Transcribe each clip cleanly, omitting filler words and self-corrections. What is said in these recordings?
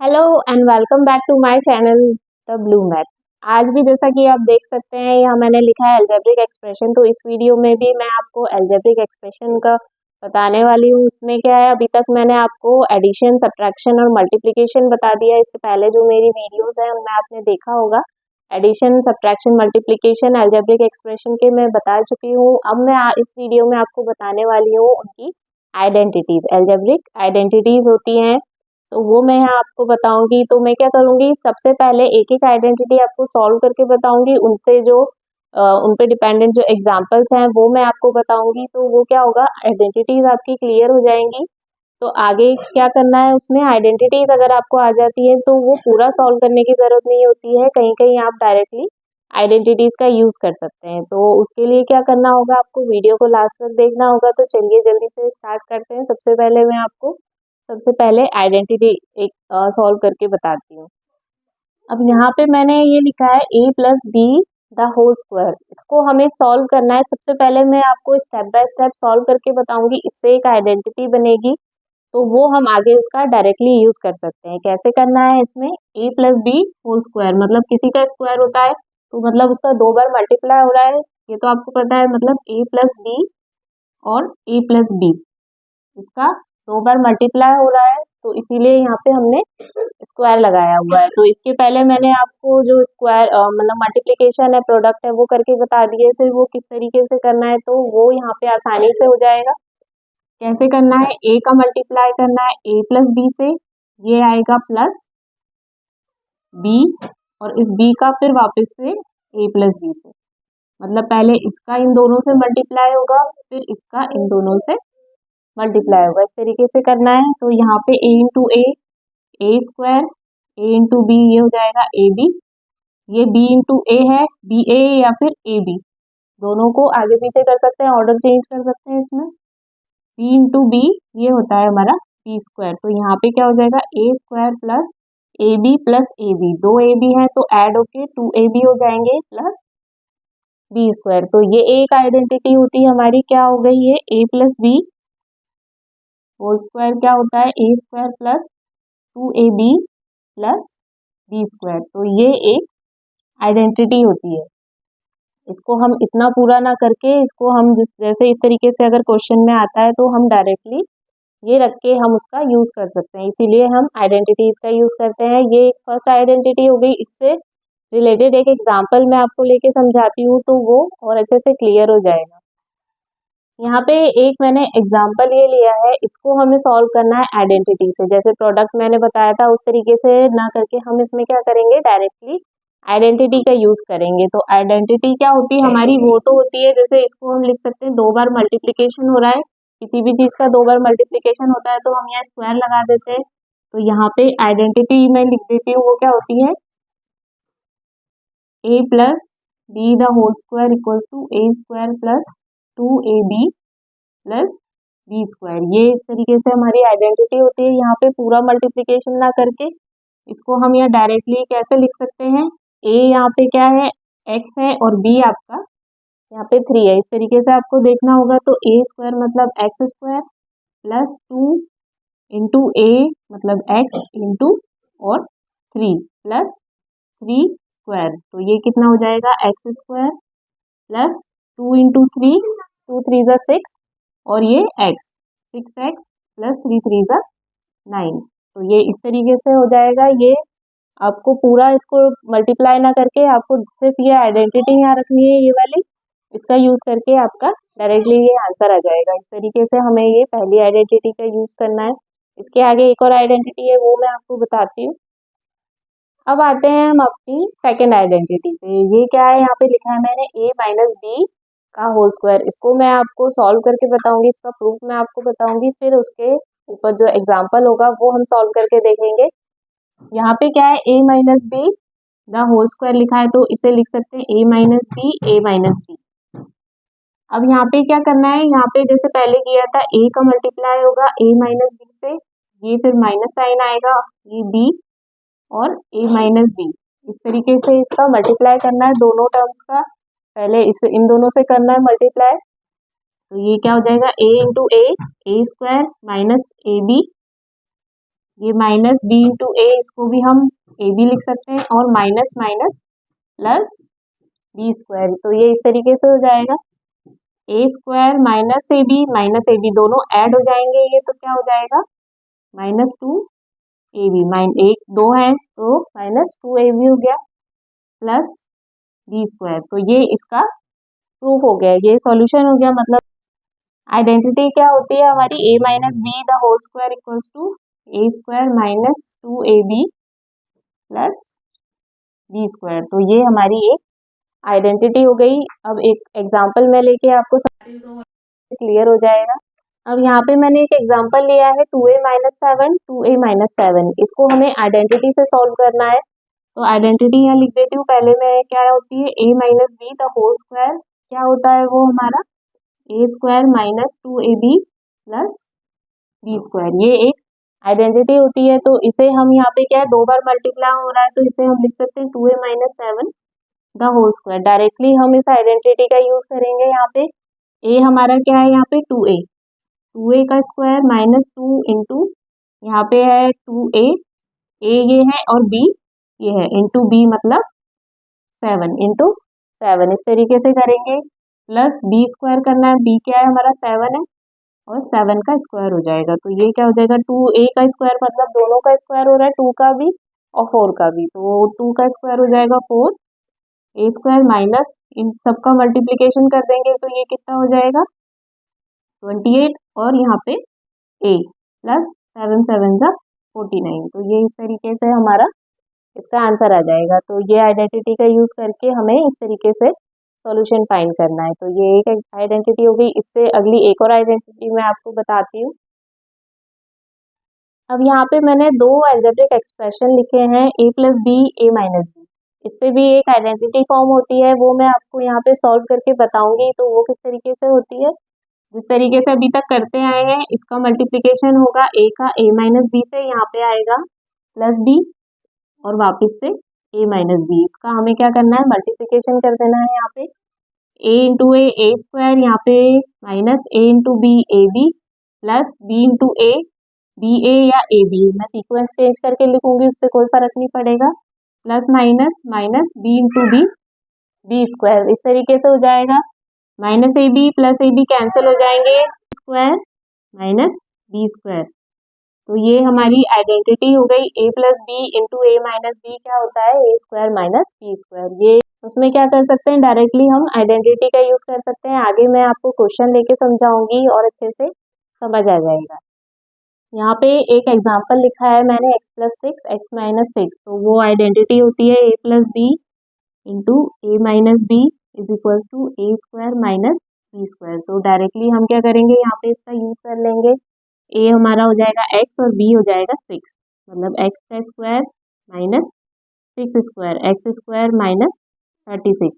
Hello and welcome back to my channel the blue math. आज भी जैसा कि आप देख सकते हैं यहाँ मैंने लिखा है अलजेब्रिक एक्सप्रेशन। तो इस वीडियो में भी मैं आपको अलजेब्रिक एक्सप्रेशन का बताने वाली हूँ। उसमें क्या है, अभी तक मैंने आपको एडिशन, सब्ट्रैक्शन और मल्टीप्लिकेशन बता दिया। इससे पहले जो मेरी वीडियोस हैं उनमें आपने देखा होगा addition, subtraction, multiplication algebraic expression के मैं बता चुकी हूँ। अब मैं इस वीडियो में आपको बताने वाली हूँ उनकी आइडेंटिटीज। अलजेब्रिक आइडेंटिटीज होती हैं तो वो मैं यहाँ आपको बताऊंगी। तो मैं क्या करूंगी, सबसे पहले एक एक आइडेंटिटी आपको सॉल्व करके बताऊंगी। उनसे जो उन पे डिपेंडेंट जो एग्जांपल्स हैं वो मैं आपको बताऊंगी। तो वो क्या होगा, आइडेंटिटीज आपकी क्लियर हो जाएंगी। तो आगे क्या करना है, उसमें आइडेंटिटीज अगर आपको आ जाती है तो वो पूरा सॉल्व करने की जरूरत नहीं होती है। कहीं कहीं आप डायरेक्टली आइडेंटिटीज का यूज कर सकते हैं। तो उसके लिए क्या करना होगा, आपको वीडियो को लास्ट तक देखना होगा। तो चलिए जल्दी से स्टार्ट करते हैं। सबसे पहले आइडेंटिटी एक सॉल्व करके बताती हूँ। अब यहाँ पे मैंने ये लिखा है a plus B the whole square. इसको हमें सॉल्व करना है। सबसे पहले मैं आपको स्टेप बाय स्टेप सॉल्व करके बताऊंगी, इससे एक आइडेंटिटी बनेगी। तो वो हम आगे उसका डायरेक्टली यूज कर सकते हैं। कैसे करना है, इसमें a plus B whole square मतलब किसी का स्क्वायर होता है तो मतलब उसका दो बार मल्टीप्लाई हो रहा है, ये तो आपको पता है। मतलब a प्लस बी और a प्लस बी, इसका दो बार मल्टीप्लाई हो रहा है तो इसीलिए यहाँ पे हमने स्क्वायर लगाया हुआ है। तो इसके पहले मैंने आपको जो स्क्वायर मतलब मल्टीप्लिकेशन है, प्रोडक्ट है, वो करके बता दिए थे वो किस तरीके से करना है। तो वो यहाँ पे आसानी से हो जाएगा। कैसे करना है, ए का मल्टीप्लाई करना है ए प्लस बी से, ये आएगा प्लस बी, और इस बी का फिर वापस से ए प्लस बी से। मतलब पहले इसका इन दोनों से मल्टीप्लाई होगा, फिर इसका इन दोनों से मल्टीप्लाई होगा। इस तरीके से करना है। तो यहाँ पे a into A square, A into B ये हो जाएगा ए बी, ये b इंटू ए है बी ए, या फिर ए बी, दोनों को आगे पीछे कर सकते हैं, ऑर्डर चेंज कर सकते हैं इसमें। b इंटू बी ये होता है हमारा बी स्क्वायर। तो यहाँ पे क्या हो जाएगा, A square plus A B, दो ए बी है तो ऐड होके टू ए बी हो जाएंगे प्लस बी स्क्वायर। तो ये एक आइडेंटिटी होती है हमारी, क्या हो गई, ये a plus B whole square क्या होता है, A square plus two A B plus B square. तो ये एक आइडेंटिटी होती है। इसको हम इतना पूरा ना करके, इसको हम जिस जैसे इस तरीके से अगर क्वेश्चन में आता है तो हम डायरेक्टली ये रख के हम उसका यूज कर सकते हैं। इसीलिए हम आइडेंटिटीज का यूज करते हैं। ये एक फर्स्ट आइडेंटिटी हो गई। इससे रिलेटेड एक एग्जाम्पल मैं आपको लेके समझाती हूँ तो वो और अच्छे से क्लियर हो जाएगा। यहाँ पे एक मैंने एग्जाम्पल ये लिया है, इसको हमें सॉल्व करना है आइडेंटिटी से। जैसे प्रोडक्ट मैंने बताया था उस तरीके से ना करके हम इसमें क्या करेंगे, डायरेक्टली आइडेंटिटी का यूज करेंगे। तो आइडेंटिटी क्या होती है हमारी, वो तो होती है जैसे इसको हम लिख सकते हैं दो बार मल्टीप्लीकेशन हो रहा है, किसी भी चीज का दो बार मल्टीप्लीकेशन होता है तो हम यहाँ स्क्वायर लगा देते हैं। तो यहाँ पे आइडेंटिटी मैं लिख देती हूँ, वो क्या होती है, a plus B the whole square equal to A square plus two A B plus B square. ये इस तरीके से हमारी आइडेंटिटी होती है। यहाँ पे पूरा मल्टीप्लिकेशन ना करके इसको हम यहाँ डायरेक्टली कैसे लिख सकते हैं, a यहाँ पे क्या है, x है, और b आपका यहाँ पे 3 है। इस तरीके से आपको देखना होगा। तो a स्क्वायर मतलब X square plus two into A मतलब x इंटू और 3 प्लस 3 स्क्वायर। तो ये कितना हो जाएगा, x square plus two into three, two three ज़ा 6, और ये x 6x plus three three ज़ा 9। तो ये इस तरीके से हो जाएगा। ये आपको पूरा इसको मल्टीप्लाई ना करके आपको सिर्फ ये आइडेंटिटी यहाँ रखनी है, ये वाली, इसका यूज करके आपका डायरेक्टली ये आंसर आ जाएगा। इस तरीके से हमें ये पहली आइडेंटिटी का यूज करना है। इसके आगे एक और आइडेंटिटी है, वो मैं आपको बताती हूँ। अब आते हैं हम अपनी सेकेंड आइडेंटिटी पे। ये क्या है, यहाँ पे लिखा है मैंने a माइनस बी का होल स्क्वायर। इसको मैं आपको सॉल्व करके बताऊंगी, इसका प्रूफ मैं आपको बताऊंगी, फिर उसके ऊपर जो एग्जाम्पल होगा वो हम सॉल्व करके देखेंगे। यहाँ पे क्या है, a minus B the whole square लिखा है तो इसे लिख सकते हैं a minus B, a minus B. अब यहाँ पे क्या करना है, यहाँ पे जैसे पहले किया था a का मल्टीप्लाई होगा a माइनस बी से, ये फिर माइनस साइन आएगा, ये b और a माइनस बी। इस तरीके से इसका मल्टीप्लाई करना है दोनों टर्म्स का। पहले इस इन दोनों से करना है मल्टीप्लाई। तो ये क्या हो जाएगा, a into A square minus A B ये माइनस बी इंटू ए, इसको भी हम ए बी लिख सकते हैं, और minus minus plus B square, तो ये इस तरीके से हो जाएगा A square minus A B दोनों ऐड हो जाएंगे, ये तो क्या हो जाएगा माइनस टू ए बी, एक दो है तो माइनस टू ए बी हो गया प्लस बी स्क्वायर, तो ये इसका प्रूफ हो गया, ये सॉल्यूशन हो गया। मतलब आइडेंटिटी क्या होती है हमारी, A minus B the whole square equals to A square minus two A B plus B square, तो ये हमारी एक आइडेंटिटी हो गई। अब एक एग्जांपल मैं लेके आपको समझाती हूँ तो क्लियर हो जाएगा। अब यहाँ पे मैंने एक एग्जांपल लिया है 2a minus seven, 2a minus seven, इसको हमें आइडेंटिटी से सॉल्व करना है, तो आइडेंटिटी यहाँ लिख देती हूँ पहले मैं, क्या होती है a minus B the whole square, क्या होता है वो हमारा A square minus two A B plus B square, ये एक आइडेंटिटी होती है। तो इसे हम यहाँ पे क्या है, दो बार मल्टीप्लाई हो रहा है, तो इसे हम लिख सकते हैं 2a minus seven the whole square. Directly हम इस आइडेंटिटी का यूज करेंगे, यहाँ पे a हमारा क्या है, यहाँ पे 2a का स्क्वायर माइनस टू इंटू यहाँ पे है 2a, a ये है और b ये है, इंटू b मतलब 7 इंटू 7, इस तरीके से करेंगे, प्लस बी स्क्वायर करना है, बी क्या है हमारा 7 है, और 7 का स्क्वायर हो जाएगा, तो ये क्या हो जाएगा 2a का स्क्वायर, मतलब दोनों का स्क्वायर हो रहा है, 2 का भी और 4 का भी, तो 2 का स्क्वायर हो जाएगा 4, ए स्क्वायर माइनस इन सबका मल्टीप्लीकेशन कर देंगे तो ये कितना हो जाएगा 28, और यहाँ पे a प्लस 7 7 जा 49, तो ये इस तरीके से हमारा इसका आंसर आ जाएगा। तो ये आइडेंटिटी का यूज करके हमें इस तरीके से सॉल्यूशन फाइंड करना है, तो ये एक आइडेंटिटी हो गई। इससे अगली एक और आइडेंटिटी मैं आपको बताती हूँ। अब यहाँ पे मैंने दो अलजेब्रिक एक्सप्रेशन लिखे हैं a plus B A minus B, इससे भी एक आइडेंटिटी फॉर्म होती है, वो मैं आपको यहाँ पे सॉल्व करके बताऊंगी, तो वो किस तरीके से होती है। जिस तरीके से अभी तक करते आए हैं, इसका मल्टीप्लीकेशन होगा a का a माइनस बी से, यहाँ पे आएगा प्लस बी, और वापस से a माइनस बी, इसका हमें क्या करना है मल्टीप्लीकेशन कर देना है, यहाँ पे a इंटू ए स्क्वायर, यहाँ पे minus a into B A B plus b into A B A या ए बी, मैं सीक्वेंस चेंज करके लिखूंगी, उससे कोई फर्क नहीं पड़ेगा, plus minus minus B into B B square, इस तरीके से हो जाएगा, minus A B plus A B cancel हो जाएंगे, स्क्वायर माइनस बी स्क्वायर, तो ये हमारी आइडेंटिटी हो गई a plus B into A minus B, क्या होता है A square minus B square. ये उसमें क्या कर सकते हैं, डायरेक्टली हम आइडेंटिटी का यूज कर सकते हैं, आगे मैं आपको क्वेश्चन लेके समझाऊंगी और अच्छे से समझ आ जाएगा। यहाँ पे एक एग्जाम्पल लिखा है मैंने x plus six x minus six, तो वो आइडेंटिटी होती है a plus B into A minus B is equals to A square minus B square, तो डायरेक्टली हम क्या करेंगे, यहाँ पे इसका यूज कर लेंगे, a हमारा हो जाएगा x और b हो जाएगा 6, मतलब x का square minus 6 square, x square minus 36,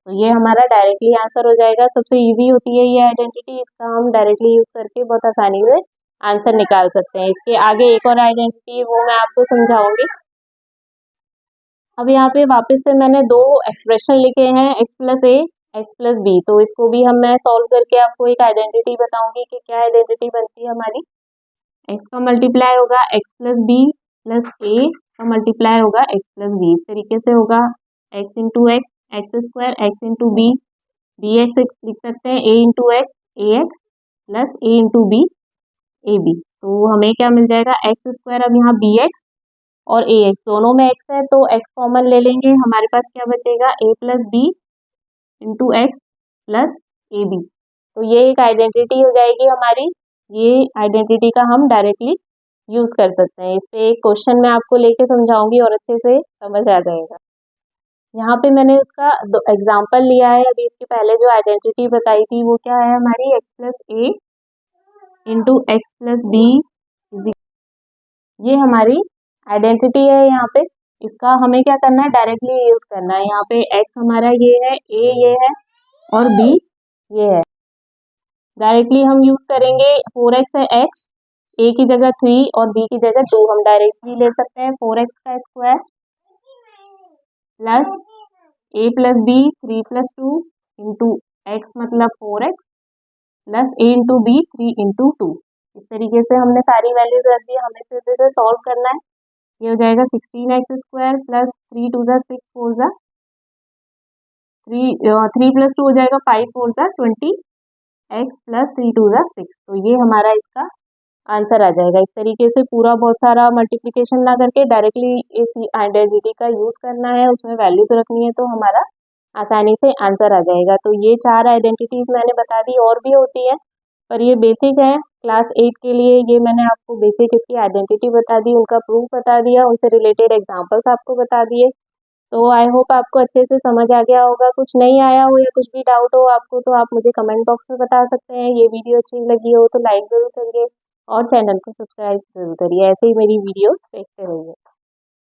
तो ये हमारा डायरेक्टली आंसर हो जाएगा। सबसे इजी होती है ये आइडेंटिटी, इसका हम डायरेक्टली यूज करके बहुत आसानी से आंसर निकाल सकते हैं। इसके आगे एक और आइडेंटिटी है, वो मैं आपको समझाऊंगी। अब यहाँ पे वापस से मैंने दो एक्सप्रेशन लिखे हैं x प्लस ए एक्स प्लस बी, तो इसको भी मैं सॉल्व करके आपको एक आइडेंटिटी बताऊंगी कि क्या आइडेंटिटी बनती है हमारी। x का मल्टीप्लाई होगा x प्लस बी प्लस ए का मल्टीप्लाई होगा x प्लस बी, इस तरीके से होगा x into x x square, x into B B x लिख सकते हैं, a into x A x plus A into B A B, तो हमें क्या मिल जाएगा एक्स स्क्वायर, अब यहाँ बी एक्स और ए एक्स दोनों में एक्स है तो एक्स कॉमन ले लेंगे, हमारे पास क्या बचेगा A plus B into X plus A B, तो ये एक आइडेंटिटी हो जाएगी हमारी। ये आइडेंटिटी का हम डायरेक्टली यूज कर सकते हैं। इस पे एक क्वेश्चन मैं आपको लेके समझाऊंगी और अच्छे से समझ आ जाएगा। यहाँ पे मैंने उसका एग्जाम्पल लिया है, अभी इसके पहले जो आइडेंटिटी बताई थी वो क्या है हमारी x plus A into X plus B, ये हमारी आइडेंटिटी है। यहाँ पे इसका हमें क्या करना है डायरेक्टली यूज करना है, यहाँ पे एक्स हमारा ये है, ए ये है और बी ये है, डायरेक्टली हम यूज करेंगे, 4x है एक्स, ए की जगह 3 और बी की जगह 2, हम डायरेक्टली ले सकते हैं 4x का square plus A plus B 3 plus 2 into X मतलब 4x plus A into B 3 into 2, इस तरीके से हमने सारी वैल्यूज रख दी, हमें सिर्फ इसे सॉल्व करना है। ये हो जाएगा 16x² प्लस 3 2 ज़ा 6 4 ज़ा 3 प्लस 2 हो जाएगा 5 4 ज़ा 20x प्लस 3 2 ज़ा 6। तो ये हमारा इसका आंसर आ जाएगा। इस तरीके से पूरा बहुत सारा मल्टीप्लिकेशन ना करके डायरेक्टली इस आइडेंटिटी का यूज़ करना है, उसमें वैल्यूज रखनी है, तो हमारा आसानी से आंसर आ जाएगा। तो ये 4 आइडेंटिटीज मैंने बता दी, और भी होती है पर ये बेसिक है क्लास 8 के लिए। ये मैंने आपको बेसिक इसकी आइडेंटिटी बता दी, उनका प्रूफ बता दिया, उनसे रिलेटेड एग्जाम्पल्स आपको बता दिए। तो आई होप आपको अच्छे से समझ आ गया होगा। कुछ नहीं आया हो या कुछ भी डाउट हो आपको, तो आप मुझे कमेंट बॉक्स में बता सकते हैं। ये वीडियो अच्छी लगी हो तो लाइक ज़रूर करिए और चैनल को सब्सक्राइब ज़रूर करिए। ऐसे ही मेरी वीडियोस देखते रहिए।